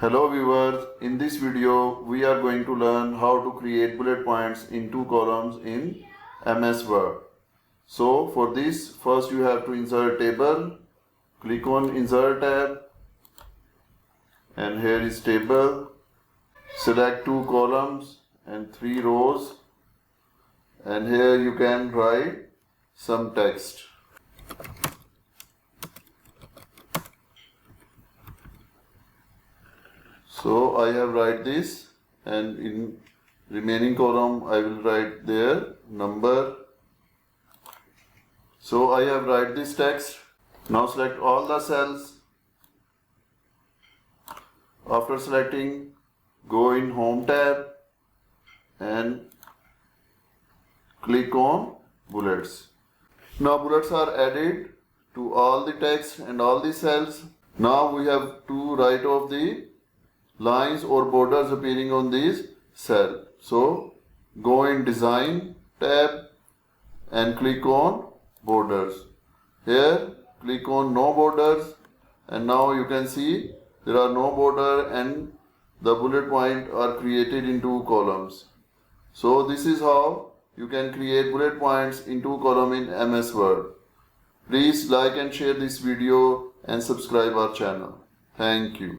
Hello viewers, in this video we are going to learn how to create bullet points in two columns in MS Word. So for this, first you have to insert table, click on insert tab and here is table. Select two columns and three rows and here you can write some text. So I have write this and in remaining column I will write there number. So I have write this text. Now select all the cells. After selecting, go in Home tab and click on bullets. Now bullets are added to all the text and all the cells. Now we have to write off the lines or borders appearing on this cell. So go in Design tab and click on Borders. Here click on No Borders and now you can see there are no border and the bullet point are created in two columns. So this is how you can create bullet points in two columns in MS Word. Please like and share this video and subscribe our channel. Thank you.